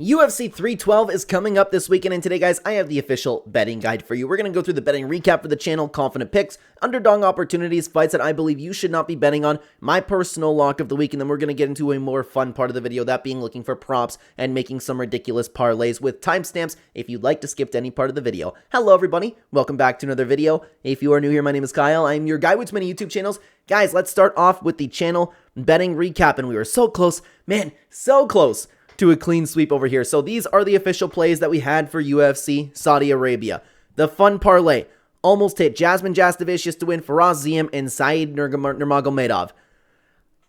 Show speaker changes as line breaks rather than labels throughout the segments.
UFC 312 is coming up this weekend, and today, guys, I have the official betting guide for you. We're going to go through the betting recap for the channel, confident picks, underdog opportunities, fights that I believe you should not be betting on, my personal lock of the week, and then we're going to get into a more fun part of the video, that being looking for props and making some ridiculous parlays with timestamps if you'd like to skip to any part of the video. Hello, everybody. Welcome back to another video. If you are new here, my name is Kyle. I'm your guy with many YouTube channels. Guys, let's start off with the channel betting recap, and we were so close, man, so close to a clean sweep over here. So these are the official plays that we had for UFC Saudi Arabia. The fun parlay almost hit. Jasmine Jastovicius to win, Faraz Ziem, and Said Nurmagomedov.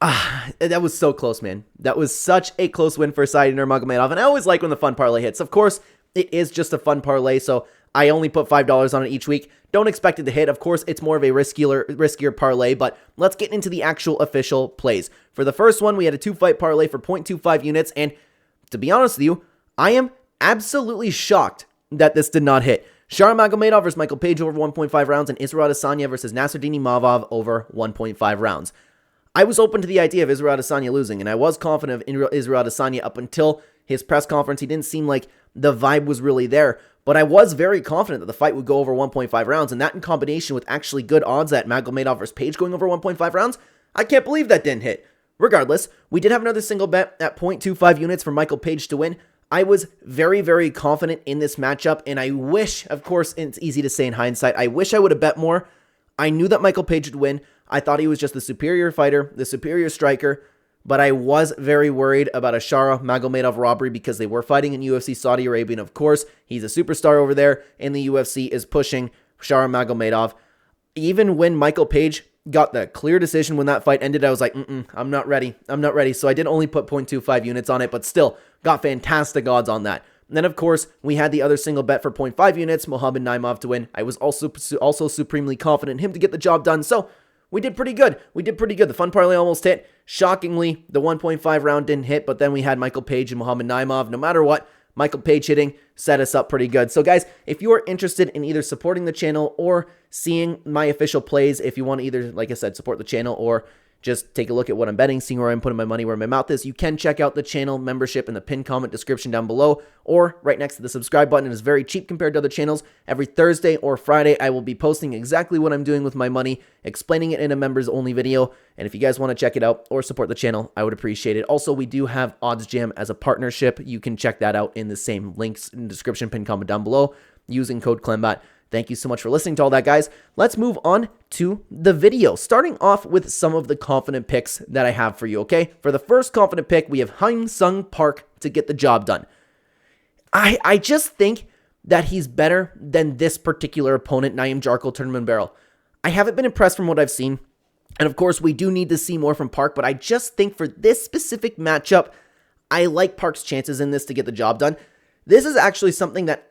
That was so close, man. That was such a close win for Said Nurmagomedov, and I always like when the fun parlay hits. Of course, it is just a fun parlay, so I only put $5 on it each week. Don't expect it to hit. Of course, it's more of a riskier parlay, but let's get into the actual official plays. For the first one, we had a 2-fight parlay for 0.25 units, and to be honest with you, I am absolutely shocked that this did not hit. Shara Magomedov versus Michael Page over 1.5 rounds, and Israel Adesanya versus Nasruddin Imavov over 1.5 rounds. I was open to the idea of Israel Adesanya losing, and I was confident of Israel Adesanya up until his press conference. He didn't seem like the vibe was really there, but I was very confident that the fight would go over 1.5 rounds, and that in combination with actually good odds at Magomedov versus Page going over 1.5 rounds, I can't believe that didn't hit. Regardless, we did have another single bet at 0.25 units for Michael Page to win. I was very, very confident in this matchup, and I wish, of course, it's easy to say in hindsight, I wish I would have bet more. I knew that Michael Page would win. I thought he was just the superior fighter, the superior striker, but I was very worried about a Shara Magomedov robbery because they were fighting in UFC Saudi Arabia, and of course, he's a superstar over there, and the UFC is pushing Shara Magomedov. Even when Michael Page got the clear decision when that fight ended, I was like, I'm not ready. So I did only put 0.25 units on it, but still got fantastic odds on that. And then, of course, we had the other single bet for 0.5 units, Mohamed Naimov to win. I was also supremely confident in him to get the job done, so we did pretty good. The fun parlay almost hit. Shockingly, the 1.5 round didn't hit, but then we had Michael Page and Mohamed Naimov. No matter what, Michael Page hitting set us up pretty good. So guys, if you are interested in either supporting the channel or seeing my official plays, if you want to either, like I said, support the channel or just take a look at what I'm betting, seeing where I'm putting my money where my mouth is, you can check out the channel membership in the pinned comment description down below or right next to the subscribe button. It is very cheap compared to other channels. Every Thursday or Friday, I will be posting exactly what I'm doing with my money, explaining it in a members only video. And if you guys want to check it out or support the channel, I would appreciate it. Also, we do have Odds Jam as a partnership. You can check that out in the same links in the description, pinned comment down below using code Clenbat. Thank you so much for listening to all that, guys. Let's move on to the video, starting off with some of the confident picks that I have for you, okay? For the first confident pick, we have Hyun Sung Park to get the job done. I just think that he's better than this particular opponent, Naim Jarkal Tournament Barrel. I haven't been impressed from what I've seen, and of course, we do need to see more from Park, but I just think for this specific matchup, I like Park's chances in this to get the job done. This is actually something that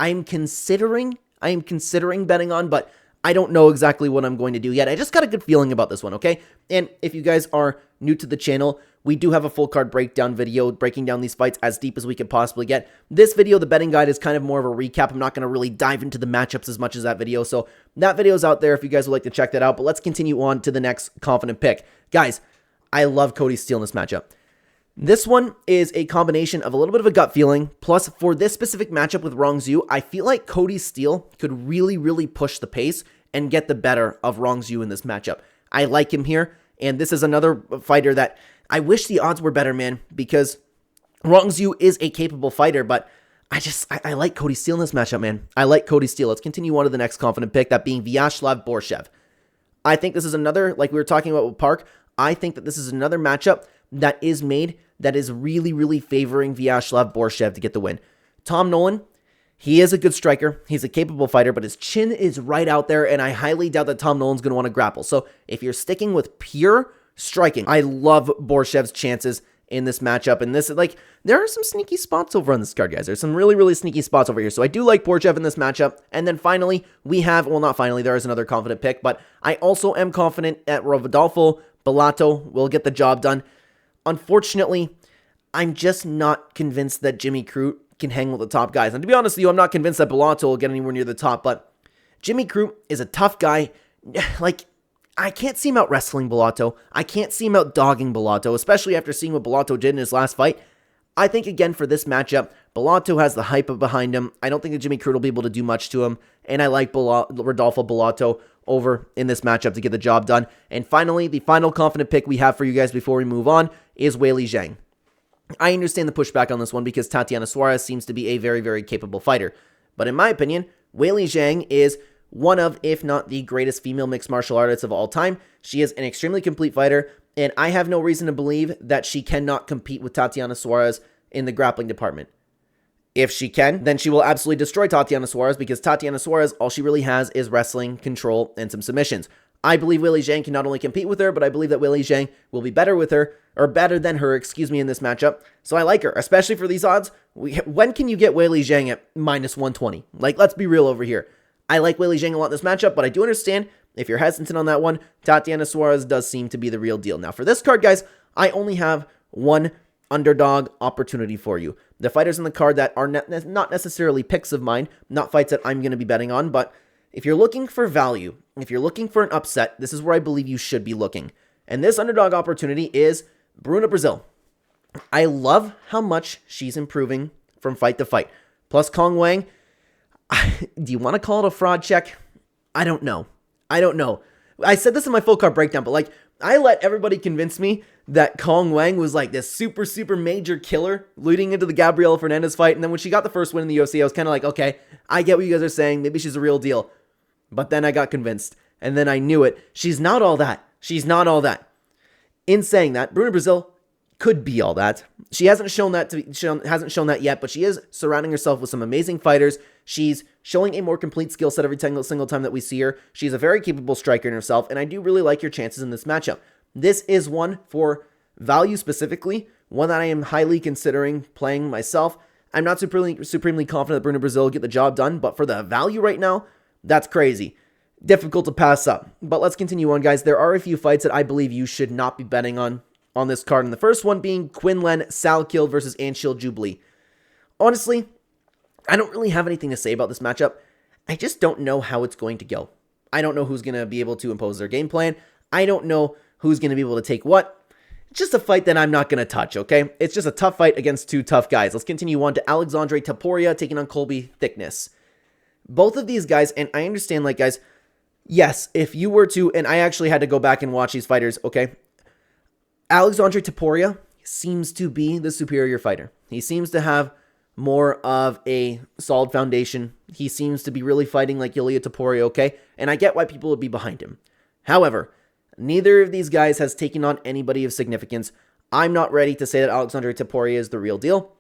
I'm considering betting on, but I don't know exactly what I'm going to do yet. I just got a good feeling about this one, okay? And if you guys are new to the channel, we do have a full card breakdown video breaking down these fights as deep as we could possibly get. This video, the betting guide, is kind of more of a recap. I'm not going to really dive into the matchups as much as that video, so that video is out there if you guys would like to check that out, but let's continue on to the next confident pick. Guys, I love Cody Steele in this matchup. This one is a combination of a little bit of a gut feeling, plus for this specific matchup with Rong Zhu, I feel like Cody Steele could really, really push the pace and get the better of Rong Zhu in this matchup. I like him here, and this is another fighter that I wish the odds were better, man, because Rong Zhu is a capable fighter, but I like Cody Steele in this matchup, man. I like Cody Steele. Let's continue on to the next confident pick, that being Vyacheslav Borshev. I think this is another, like we were talking about with Park, I think that this is another matchup that is made that is really, really favoring Vyacheslav Borshev to get the win. Tom Nolan, he is a good striker. He's a capable fighter, but his chin is right out there, and I highly doubt that Tom Nolan's going to want to grapple. So if you're sticking with pure striking, I love Borshev's chances in this matchup. And this is like, there are some sneaky spots over on this card, guys. There's some really, really sneaky spots over here. So I do like Borshev in this matchup. And then finally, we have, well, not finally, there is another confident pick, but I also am confident at Rodolfo Bellato will get the job done. Unfortunately, I'm just not convinced that Jimmy Crute can hang with the top guys. And to be honest with you, I'm not convinced that Bellato will get anywhere near the top, but Jimmy Crute is a tough guy. Like, I can't see him out wrestling Bellato. I can't see him out dogging Bellato, especially after seeing what Bellato did in his last fight. I think, again, for this matchup, Bellato has the hype behind him. I don't think that Jimmy Crute will be able to do much to him, and I like Rodolfo Bellato over in this matchup to get the job done. And finally, the final confident pick we have for you guys before we move on is Weili Zhang. I understand the pushback on this one because Tatiana Suarez seems to be a very, very capable fighter. But in my opinion, Weili Zhang is one of, if not the greatest female mixed martial artists of all time. She is an extremely complete fighter, and I have no reason to believe that she cannot compete with Tatiana Suarez in the grappling department. If she can, then she will absolutely destroy Tatiana Suarez because Tatiana Suarez, all she really has is wrestling, control, and some submissions. I believe Weili Zhang can not only compete with her, but I believe that Weili Zhang will be better with her, or better than her, in this matchup. So I like her, especially for these odds. When can you get Weili Zhang at minus 120? Like, let's be real over here. I like Weili Zhang a lot in this matchup, but I do understand if you're hesitant on that one, Tatiana Suarez does seem to be the real deal. Now, for this card, guys, I only have one underdog opportunity for you. The fighters in the card that are not necessarily picks of mine, not fights that I'm going to be betting on, but if you're looking for value, if you're looking for an upset, this is where I believe you should be looking. And this underdog opportunity is Bruna Brazil. I love how much she's improving from fight to fight. Plus Kong Wang, do you want to call it a fraud check? I don't know. I said this in my full card breakdown, but like, I let everybody convince me that Kong Wang was like this super, super major killer leading into the Gabriela Fernandez fight. And then when she got the first win in the UFC, I was kind of like, okay, I get what you guys are saying. Maybe she's a real deal. But then I got convinced. And then I knew it. She's not all that. She's not all that. In saying that, Bruna Brazil could be all that. She hasn't shown that yet, but she is surrounding herself with some amazing fighters. She's showing a more complete skill set every single time that we see her. She's a very capable striker in herself, and I do really like your chances in this matchup. This is one for value specifically, one that I am highly considering playing myself. I'm not supremely confident that Bruna Brazil will get the job done, but for the value right now, that's crazy. Difficult to pass up. But let's continue on, guys. There are a few fights that I believe you should not be betting on this card, and the first one being Quinlan Salkiel versus Anshil Jubilee. Honestly, I don't really have anything to say about this matchup. I just don't know how it's going to go. I don't know who's going to be able to impose their game plan. I don't know who's going to be able to take what. It's just a fight that I'm not going to touch, okay? It's just a tough fight against two tough guys. Let's continue on to Alexandre Taporia taking on Colby Thickness. Both of these guys, and I understand, like, guys, yes, if you were to, and I actually had to go back and watch these fighters, okay? Alexandre Taporia seems to be the superior fighter. He seems to have more of a solid foundation. He seems to be really fighting like Ilia Taporia, okay? And I get why people would be behind him. However, neither of these guys has taken on anybody of significance. I'm not ready to say that Alexandre Taporia is the real deal.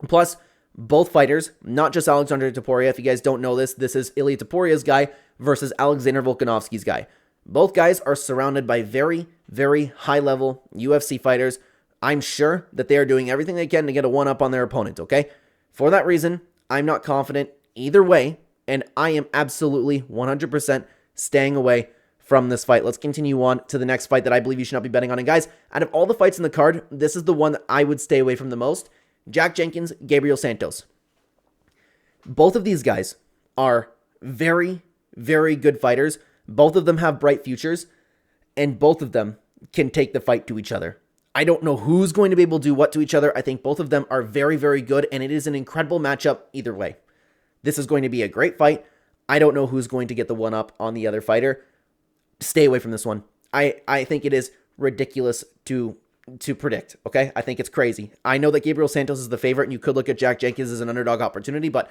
Plus, both fighters, not just Alexandre Taporia, if you guys don't know this, this is Ilia Taporia's guy versus Alexander Volkanovski's guy. Both guys are surrounded by very, very high-level UFC fighters. I'm sure that they are doing everything they can to get a one-up on their opponent, okay? For that reason, I'm not confident either way, and I am absolutely 100% staying away from this fight. Let's continue on to the next fight that I believe you should not be betting on. And guys, out of all the fights in the card, this is the one that I would stay away from the most. Jack Jenkins, Gabriel Santos. Both of these guys are very, very good fighters. Both of them have bright futures, and both of them can take the fight to each other. I don't know who's going to be able to do what to each other. I think both of them are very, very good, and it is an incredible matchup either way. This is going to be a great fight. I don't know who's going to get the one-up on the other fighter. Stay away from this one. I think it is ridiculous to predict, okay? I think it's crazy. I know that Gabriel Santos is the favorite, and you could look at Jack Jenkins as an underdog opportunity, but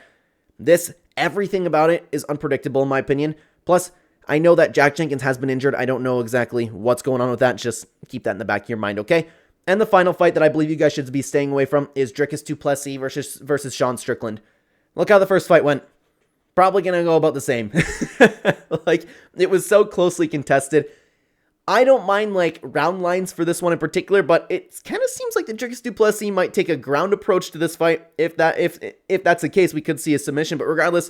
everything about it is unpredictable in my opinion. Plus, I know that Jack Jenkins has been injured. I don't know exactly what's going on with that. Just keep that in the back of your mind, okay? And the final fight that I believe you guys should be staying away from is Dricus du Plessis versus Sean Strickland. Look how the first fight went. Probably going to go about the same. Like, it was so closely contested. I don't mind, like, round lines for this one in particular, but it kind of seems like the Dricus du Plessis might take a ground approach to this fight. If that's the case, we could see a submission. But regardless,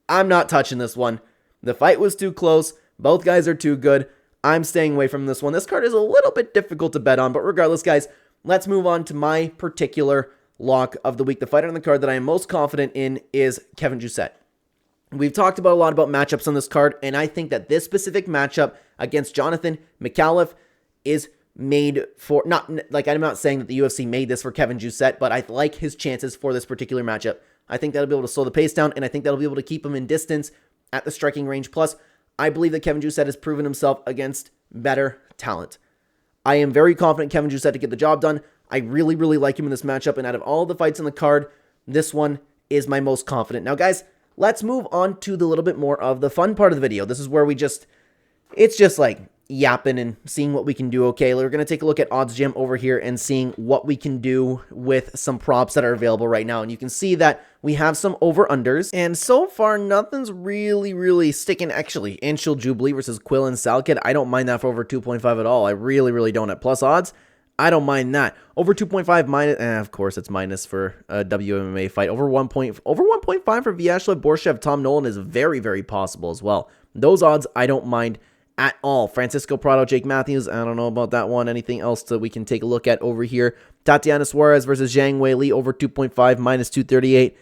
I'm not touching this one. The fight was too close. Both guys are too good. I'm staying away from this one. This card is a little bit difficult to bet on, but regardless, guys, let's move on to my particular lock of the week. The fighter on the card that I am most confident in is Kevin Jousset. We've talked about a lot about matchups on this card, and I think that this specific matchup against Jonathan McAuliffe is made for, not like, I'm not saying that the UFC made this for Kevin Jousset, but I like his chances for this particular matchup. I think that'll be able to slow the pace down, and I think that'll be able to keep him in distance at the striking range. Plus, I believe that Kevin Jousset has proven himself against better talent. I am very confident Kevin Jousset to get the job done. I really, really like him in this matchup, and out of all the fights in the card, this one is my most confident. Now, guys, let's move on to the little bit more of the fun part of the video. This is where it's just like yapping and seeing what we can do, okay? We're going to take a look at Odds Jam over here and seeing what we can do with some props that are available right now. And you can see that we have some over-unders, and so far, nothing's really sticking. Actually, Anshul Jubilee versus Quill and Salkid, I don't mind that for over 2.5 at all. I really don't. At plus odds, I don't mind that. Over 2.5 minus, of course, it's minus for a WMMA fight. Over 1.5 for Vyacheslav Borshev, Tom Nolan is very possible as well. Those odds, I don't mind at all. Francisco Prado, Jake Matthews, I don't know about that one. Anything else that we can take a look at over here? Tatiana Suarez versus Zhang Weili, over 2.5, minus 238.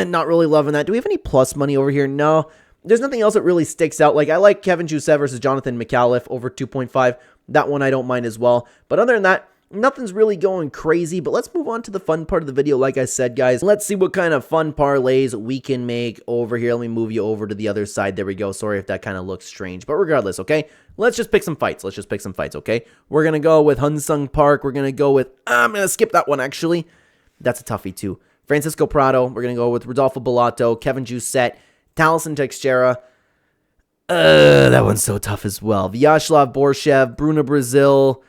Not really loving that. Do we have any plus money over here? No. There's nothing else that really sticks out. Like, I like Kevin Jousset versus Jonathan McAuliffe, over 2.5. That one I don't mind as well. But other than that, nothing's really going crazy. But let's move on to the fun part of the video. Like I said, guys, let's see what kind of fun parlays we can make over here. Let me move you over to the other side. There we go. Sorry if that kind of looks strange. But regardless, okay? Let's just pick some fights. Okay? We're going to go with Hunsung Park. We're going to go with... I'm going to skip that one, actually. That's a toughie, too. Francisco Prado. We're going to go with Rodolfo Bellato, Kevin Jousset, Taliesin Teixeira. That one's so tough as well. Vyacheslav Borshev, Bruno Brazil.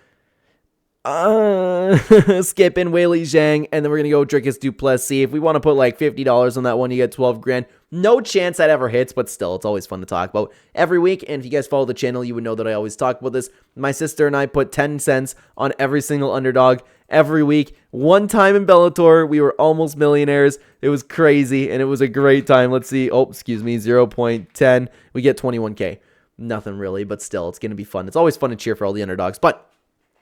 Skip in Weili Zhang, and then we're going to go Dricus Du Plessis. If we want to put like $50 on that one, you get 12 grand. No chance that ever hits, but still, it's always fun to talk about every week. And if you guys follow the channel, you would know that I always talk about this. My sister and I put 10 cents on every single underdog every week. One time in Bellator, we were almost millionaires. It was crazy, and it was a great time. Let's see. Oh, excuse me, 0.10. We get 21K. Nothing really, but still, it's going to be fun. It's always fun to cheer for all the underdogs, but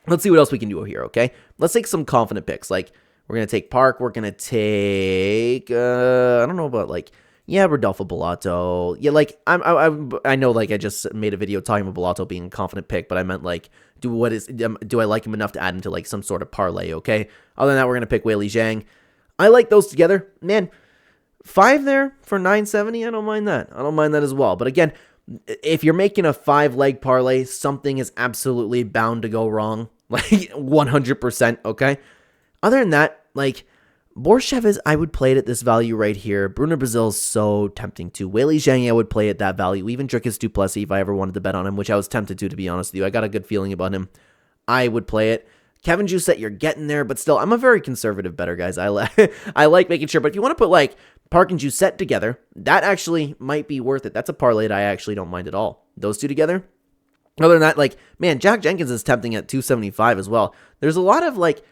let's see what else we can do here, okay? Let's take some confident picks. Like, we're going to take Park. We're going to take, I don't know about, like, yeah, Rodolfo Bellato. Yeah, like, I know, like, I just made a video talking about Bellato being a confident pick, but I meant, like, do I like him enough to add into, like, some sort of parlay, okay? Other than that, we're going to pick Weili Zhang. I like those together. Man, 5 there for 970, I don't mind that. I don't mind that as well. But again, if you're making a 5-leg parlay, something is absolutely bound to go wrong. Like, 100%, okay? Other than that, like, Borshev is, I would play it at this value right here. Bruno Brazil is so tempting too. Weili Zhang, I would play at that value. Even Dricus Du Plessis, if I ever wanted to bet on him, which I was tempted to be honest with you. I got a good feeling about him. I would play it. Kevin Jousset, you're getting there, but still, I'm a very conservative bettor, guys. I like making sure, but if you want to put, like, Park and Jousset together, that actually might be worth it. That's a parlay that I actually don't mind at all. Those two together. Other than that, like, man, Jack Jenkins is tempting at 275 as well. There's a lot of, like,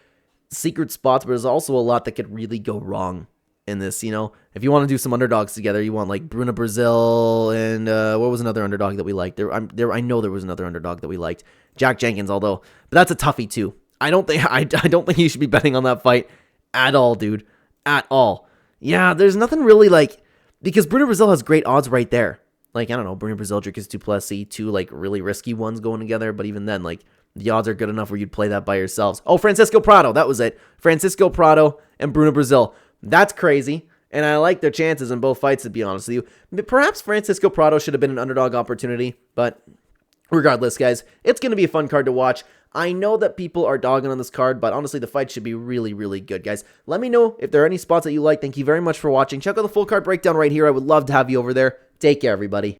secret spots, but there's also a lot that could really go wrong in this, you know? If you want to do some underdogs together, you want, like, Bruno Brazil and, what was another underdog that we liked? I know there was another underdog that we liked. Jack Jenkins, although, but that's a toughie, too. I don't think you should be betting on that fight at all, dude. At all. Yeah, there's nothing really, like, because Bruno Brazil has great odds right there. Like, I don't know, Bruno Brazil, Dricus Du Plessis, two, like, really risky ones going together, but even then, like, the odds are good enough where you'd play that by yourselves. Oh, Francisco Prado, that was it. Francisco Prado and Bruno Brazil. That's crazy, and I like their chances in both fights, to be honest with you. Perhaps Francisco Prado should have been an underdog opportunity, but regardless, guys, it's going to be a fun card to watch. I know that people are dogging on this card, but honestly, the fight should be really good, guys. Let me know if there are any spots that you like. Thank you very much for watching. Check out the full card breakdown right here. I would love to have you over there. Take care, everybody.